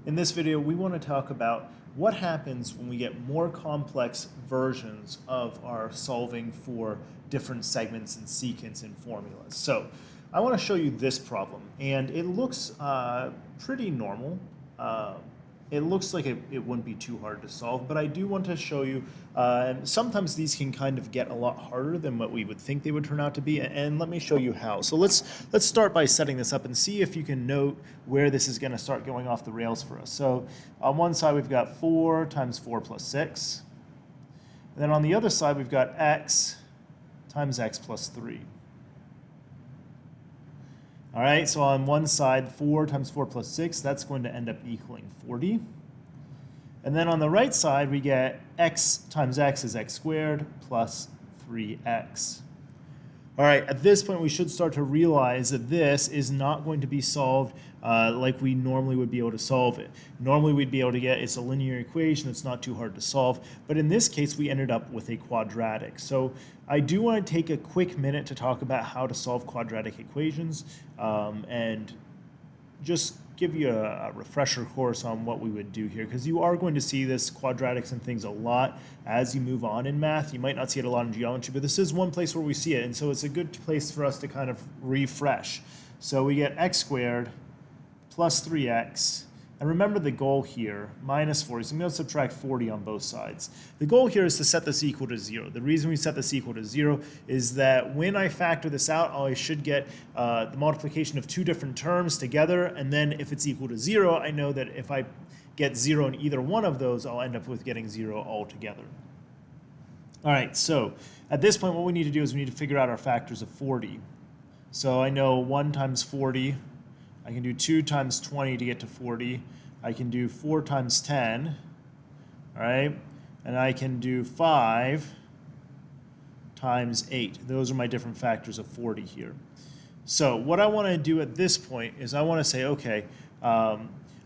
In this video, we want to talk about what happens when we get more complex versions of our solving for different segments and secants and formulas. So I want to show you this problem, and it looks pretty normal. It looks like it wouldn't be too hard to solve, but I do want to show you, sometimes these can kind of get a lot harder than what we would think they would turn out to be, and let me show you how. So let's start by setting this up and see if you can note where this is going to start going off the rails for us. So on one side we've got 4 times 4 plus 6, and then on the other side we've got x times x plus 3. All right, so on one side, 4 times 4 plus 6, that's going to end up equaling 40. And then on the right side, we get x times x is x squared plus 3x. All right, at this point, we should start to realize that this is not going to be solved like we normally would be able to solve it. Normally, we'd be able to get, it's a linear equation, it's not too hard to solve, but in this case, we ended up with a quadratic. So I do want to take a quick minute to talk about how to solve quadratic equations and just give you a refresher course on what we would do here, because you are going to see this quadratics and things a lot as you move on in math. You might not see it a lot in geometry, but this is one place where we see it, and so it's a good place for us to kind of refresh. So we get x squared plus 3x, and remember the goal here, minus 40, so I'm going to subtract 40 on both sides. The goal here is to set this equal to 0. The reason we set this equal to 0 is that when I factor this out, I should get the multiplication of two different terms together, and then if it's equal to 0, I know that if I get 0 in either one of those, I'll end up with getting 0 altogether. All right, so at this point, what we need to do is we need to figure out our factors of 40. So I know 1 times 40, I can do 2 times 20 to get to 40. I can do 4 times 10, all right? And I can do 5 times 8. Those are my different factors of 40 here. So what I want to do at this point is I want to say, okay,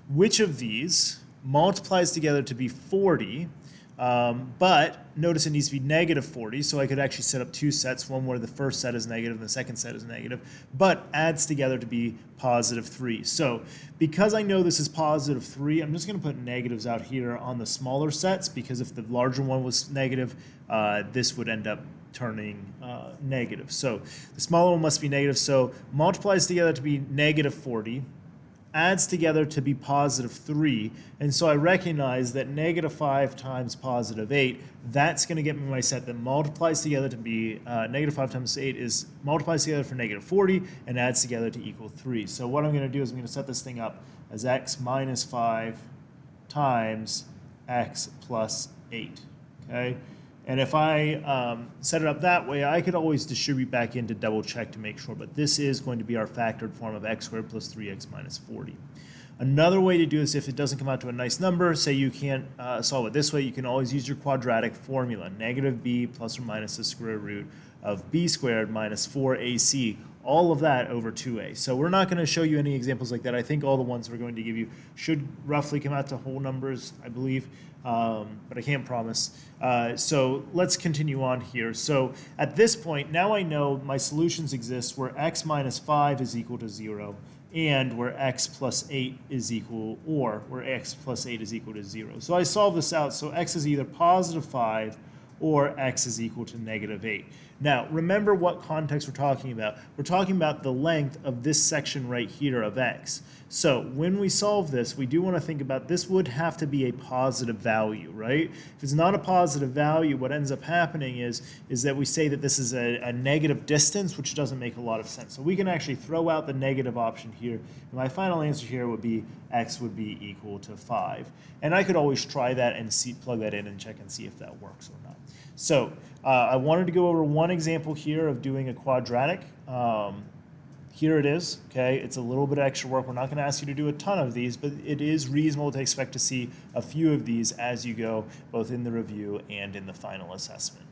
which of these multiplies together to be 40, but notice it needs to be negative 40, so I could actually set up two sets, one where the first set is negative and the second set is negative, but adds together to be positive 3. So because I know this is positive 3, I'm just going to put negatives out here on the smaller sets, because if the larger one was negative, this would end up turning negative. So the smaller one must be negative, so multiplies together to be negative 40, adds together to be positive 3, and so I recognize that negative 5 times positive 8, that's going to get me my set that multiplies together to be, negative 5 times 8 is multiplies together for negative 40 and adds together to equal 3. So what I'm going to do is I'm going to set this thing up as x minus 5 times x plus 8, okay? And if I set it up that way, I could always distribute back in to double check to make sure, but this is going to be our factored form of x squared plus 3x minus 40. Another way to do this, if it doesn't come out to a nice number, say you can't solve it this way, you can always use your quadratic formula, negative b plus or minus the square root of b squared minus 4ac, all of that over 2a. So we're not going to show you any examples like that. I think all the ones we're going to give you should roughly come out to whole numbers, I believe, but I can't promise. So let's continue on here. So at this point, now I know my solutions exist where x minus 5 is equal to 0, and where x plus 8 is equal, or where x plus 8 is equal to 0. So I solve this out, so x is either positive 5 or x is equal to negative 8. Now, remember what context we're talking about. We're talking about the length of this section right here of x. So when we solve this, we do want to think about this would have to be a positive value, right? If it's not a positive value, what ends up happening is that we say that this is a negative distance, which doesn't make a lot of sense. So we can actually throw out the negative option here. And my final answer here would be x would be equal to 5. And I could always try that and plug that in and check and see if that works or not. So I wanted to go over one example here of doing a quadratic. Here it is, okay? It's a little bit of extra work. We're not going to ask you to do a ton of these, but it is reasonable to expect to see a few of these as you go, both in the review and in the final assessment.